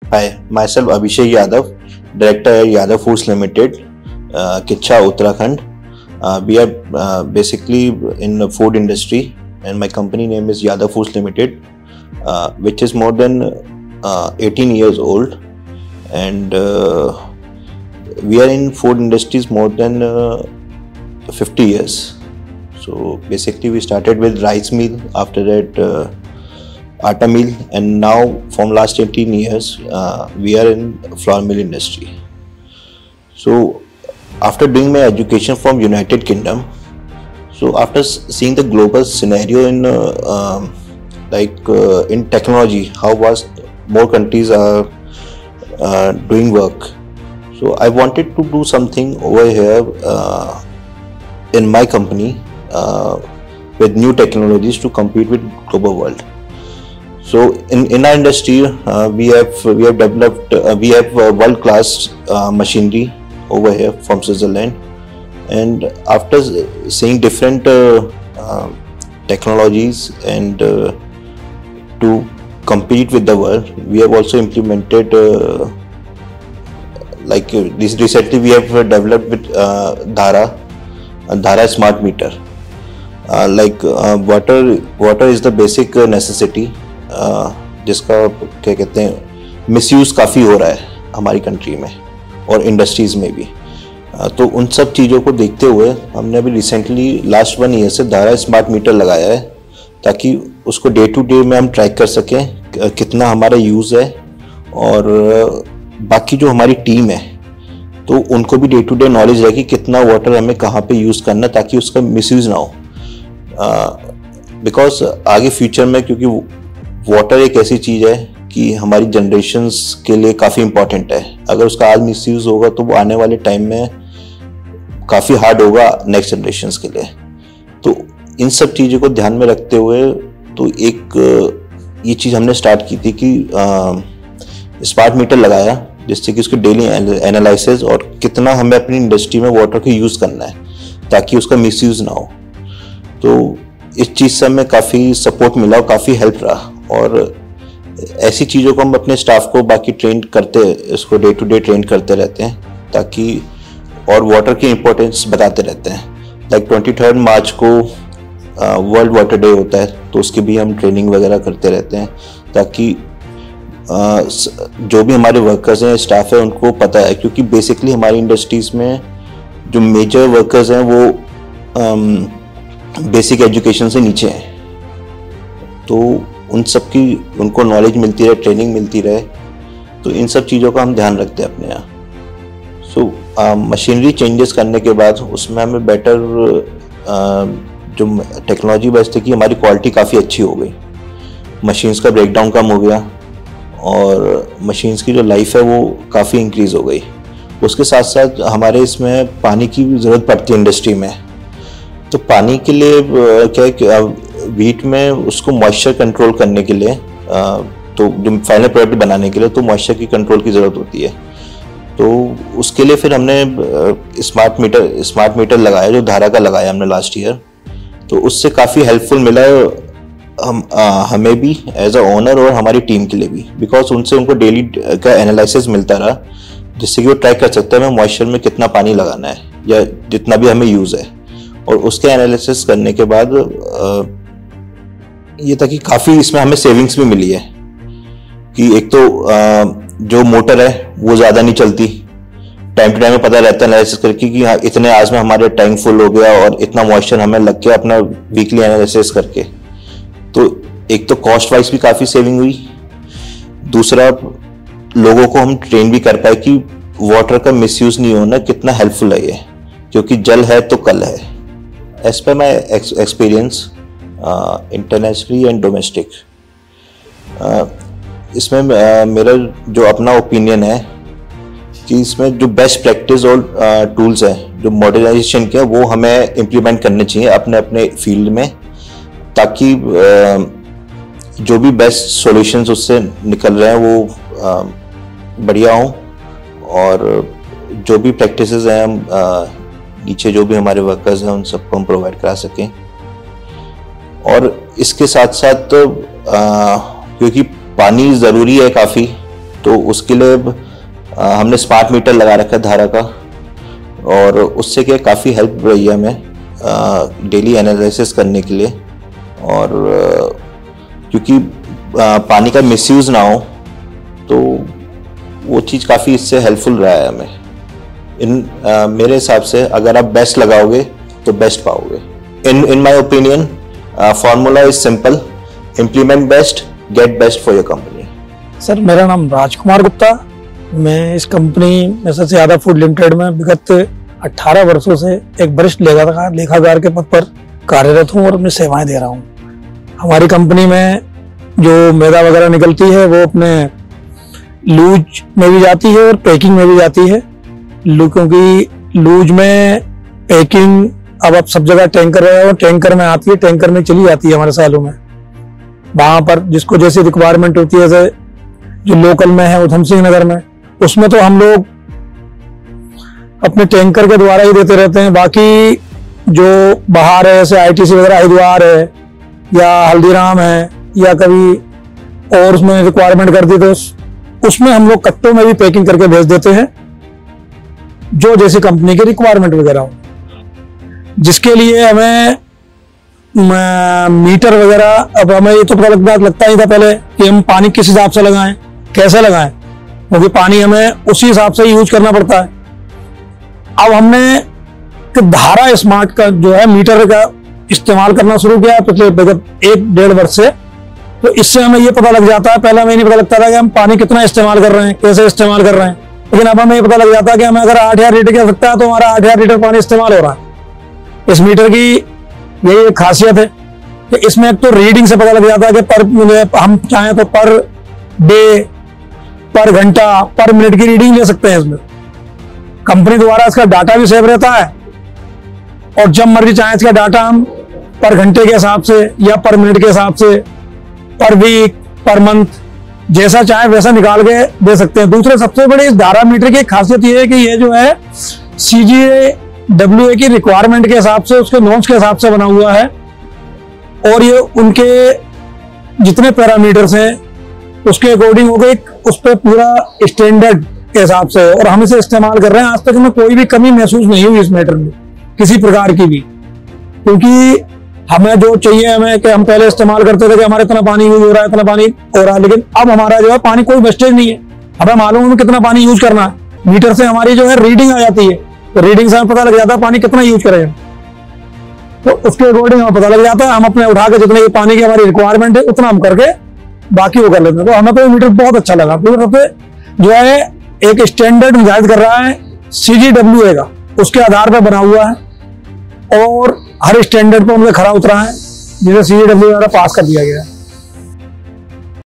Hi, myself Abhishek Yadav, Director at Yadav Foods Limited, Kitcha, Uttarakhand. We are basically in the food industry, and my company name is Yadav Foods Limited, which is more than 18 years old, and we are in food industries more than 50 years. So basically, we started with rice meal. After that, atta mill, and now from last 18 years we are in flour mill industry. So after doing my education from United Kingdom, so after seeing the global scenario in in technology, how vast more countries are doing work, so I wanted to do something over here in my company with new technologies to compete with global world. So in our industry, we have developed world class machinery over here from Switzerland, and after seeing different technologies and to compete with the world, we have also implemented recently we have developed with Dhara smart meter. Water is the basic necessity, जिसका क्या कहते हैं misuse काफ़ी हो रहा है हमारी country में और इंडस्ट्रीज़ में भी। तो उन सब चीज़ों को देखते हुए हमने अभी रिसेंटली लास्ट 1 ईयर से धारा स्मार्ट मीटर लगाया है, ताकि उसको डे टू डे में हम ट्रैक कर सकें कितना हमारा यूज़ है, और बाकी जो हमारी टीम है तो उनको भी डे टू डे नॉलेज रहे कि कितना वाटर हमें कहाँ पे यूज़ करना, ताकि उसका मिसयूज़ ना हो। बिकॉज आगे फ्यूचर में, क्योंकि वाटर एक ऐसी चीज़ है कि हमारी जनरेशन्स के लिए काफ़ी इम्पॉर्टेंट है। अगर उसका आज मिसयूज़ होगा तो वो आने वाले टाइम में काफ़ी हार्ड होगा नेक्स्ट जनरेशन्स के लिए। तो इन सब चीज़ों को ध्यान में रखते हुए तो एक ये चीज़ हमने स्टार्ट की थी कि स्मार्ट मीटर लगाया, जिससे कि उसकी डेली एनालिसिस और कितना हमें अपनी इंडस्ट्री में वाटर को यूज़ करना है ताकि उसका मिसयूज़ ना हो। तो इस चीज़ से हमें काफ़ी सपोर्ट मिला और काफ़ी हेल्प रहा, और ऐसी चीज़ों को हम अपने स्टाफ को बाकी ट्रेन करते, इसको डे टू डे ट्रेन करते रहते हैं, ताकि और वाटर की इम्पोर्टेंस बताते रहते हैं। 23 मार्च को वर्ल्ड वाटर डे होता है, तो उसकी भी हम ट्रेनिंग वगैरह करते रहते हैं, ताकि जो भी हमारे वर्कर्स हैं, स्टाफ है, उनको पता है। क्योंकि बेसिकली हमारी इंडस्ट्रीज़ में जो मेजर वर्कर्स हैं वो बेसिक एजुकेशन से नीचे हैं, तो उन सब की उनको नॉलेज मिलती रहे, ट्रेनिंग मिलती रहे, तो इन सब चीज़ों का हम ध्यान रखते हैं अपने यहाँ। सो मशीनरी चेंजेस करने के बाद उसमें हमें बेटर जो टेक्नोलॉजी बचती कि हमारी क्वालिटी काफ़ी अच्छी हो गई, मशीन्स का ब्रेकडाउन कम हो गया, और मशीन्स की जो लाइफ है वो काफ़ी इंक्रीज़ हो गई। उसके साथ साथ हमारे इसमें पानी की भी ज़रूरत पड़ती है इंडस्ट्री में, तो पानी के लिए क्या है, वीट में उसको मॉइस्चर कंट्रोल करने के लिए, तो जो फाइनल प्रोडक्ट बनाने के लिए तो मॉइस्चर की कंट्रोल की ज़रूरत होती है। तो उसके लिए फिर हमने स्मार्ट मीटर लगाया, जो धारा का लगाया हमने लास्ट ईयर। तो उससे काफ़ी हेल्पफुल मिला हमें भी एज अ ओनर और हमारी टीम के लिए भी, बिकॉज उनसे उनको डेली का एनालिसिस मिलता रहा, जिससे कि वो ट्रैक कर सकते हैं हमें मॉइस्चर में कितना पानी लगाना है या जितना भी हमें यूज़ है। और उसके एनालिसिस करने के बाद ये था कि काफ़ी इसमें हमें सेविंग्स भी मिली है, कि एक तो जो मोटर है वो ज़्यादा नहीं चलती, टाइम टू टाइम में पता रहता है एनालिसिस करके कि हाँ इतने आज में हमारे टैंक फुल हो गया और इतना मॉइस्चर हमें लग गया, अपना वीकली एनालिसिस करके। तो एक तो कॉस्ट वाइज भी काफ़ी सेविंग हुई, दूसरा लोगों को हम ट्रेन भी कर पाए कि वाटर का मिसयूज़ नहीं होना कितना हेल्पफुल है ये, क्योंकि जल है तो कल है। As per my experience internationally and domestic, इसमें मेरा जो अपना ओपिनियन है कि इसमें जो बेस्ट प्रैक्टिस और टूल्स हैं जो मॉडर्नाइजेशन के, वो हमें इम्प्लीमेंट करने चाहिए अपने अपने फील्ड में, ताकि जो भी बेस्ट सॉल्यूशंस उससे निकल रहे हैं वो बढ़िया हों, और जो भी प्रैक्टिसेस हैं हम नीचे जो भी हमारे वर्कर्स हैं उन सबको हम प्रोवाइड करा सकें। और इसके साथ साथ क्योंकि पानी ज़रूरी है काफ़ी, तो उसके लिए हमने स्मार्ट मीटर लगा रखा है धारा का, और उससे क्या काफ़ी हेल्प रही है हमें डेली एनालिसिस करने के लिए। और क्योंकि पानी का मिसयूज़ ना हो, तो वो चीज़ काफ़ी इससे हेल्पफुल रहा है हमें। मेरे हिसाब से अगर आप बेस्ट लगाओगे तो बेस्ट पाओगे। In my opinion formula is simple, implement best, get best for your company. Sir, मेरा नाम राजकुमार गुप्ता, मैं इस कंपनी में सबसे ज़्यादा फूड लिमिटेड में विगत 18 वर्षों से एक वरिष्ठ लेखाकार के पद पर कार्यरत हूँ और अपनी सेवाएं दे रहा हूँ। हमारी कंपनी में जो मैदा वगैरह निकलती है वो अपने लूज में भी जाती है और पैकिंग में भी जाती है। क्योंकि लूज में पैकिंग अब आप सब जगह टैंकर है और टैंकर में आती है, टैंकर में चली जाती है हमारे सालों में। वहां पर जिसको जैसी रिक्वायरमेंट होती है, जैसे जो लोकल में है उधम सिंह नगर में, उसमें तो हम लोग अपने टैंकर के द्वारा ही देते रहते हैं। बाकी जो बाहर है, जैसे आईटीसी वगैरह हरिद्वार है या हल्दीराम है, या कभी और उसमें रिक्वायरमेंट कर दी तो उसमें हम लोग कट्टों में भी पैकिंग करके भेज देते हैं, जो जैसी कंपनी की रिक्वायरमेंट वगैरह हो। जिसके लिए हमें मीटर वगैरह, अब हमें ये तो पता लगता ही था पहले कि हम पानी किस हिसाब से लगाएं, कैसे लगाएं, क्योंकि पानी हमें उसी हिसाब से यूज करना पड़ता है। अब हमने धारा स्मार्ट का जो है मीटर का इस्तेमाल करना शुरू किया पिछले 1-1.5 वर्ष से। तो इससे हमें ये पता लग जाता है, पहले हमें नहीं पता लगता था कि हम पानी कितना इस्तेमाल कर रहे हैं, कैसे इस्तेमाल कर रहे हैं, लेकिन अब हमें ये पता लग जाता है कि हमें अगर 8000 लीटर की आवश्यकता है तो हमारा 8000 लीटर पानी इस्तेमाल हो रहा है। इस मीटर की यही एक खासियत है कि इसमें एक तो रीडिंग से पता लग जाता है कि हम चाहें तो पर डे, पर घंटा, पर मिनट की रीडिंग ले सकते हैं। इसमें कंपनी द्वारा इसका डाटा भी सेव रहता है, और जब मर्जी चाहे इसका डाटा हम पर घंटे के हिसाब से या पर मिनट के हिसाब से, पर वीक, पर मंथ, जैसा चाहे वैसा निकाल के दे सकते हैं। दूसरे सबसे बड़ी इस धारा मीटर की खासियत ये है कि ये जो है CGWA की रिक्वायरमेंट के हिसाब से, उसके नॉर्म्स के हिसाब से बना हुआ है, और ये उनके जितने पैरामीटर्स हैं उसके अकॉर्डिंग हो गए, उस पर पूरा स्टैंडर्ड के हिसाब से, और हम इसे इस्तेमाल कर रहे हैं। आज तक हमें कोई भी कमी महसूस नहीं हुई इस मैटर में, किसी प्रकार की भी, क्योंकि हमें जो चाहिए हमें कि हम पहले इस्तेमाल करते थे कि हमारे इतना पानी यूज हो रहा है, इतना पानी हो रहा है, लेकिन अब हमारा जो है पानी कोई वेस्टेज नहीं है। हमें मालूम है कितना पानी यूज करना है। मीटर से हमारी जो है रीडिंग आ जाती है, तो रीडिंग से हमें पता लग जाता है पानी कितना यूज करें, तो उसके अकॉर्डिंग हमें पता लग जाता है। हम अपने उठा के जितने पानी की हमारी रिक्वायरमेंट है उतना हम करके बाकी वो कर लेते हैं। तो हमें तो मीटर बहुत अच्छा लगा। जो है एक स्टैंडर्ड निर्धारित कर रहा है CGWA का, उसके आधार पर बना हुआ है, और हर स्टैंडर्ड पर उनका खरा उतरा है, जिसे CGWA द्वारा पास कर दिया गया है।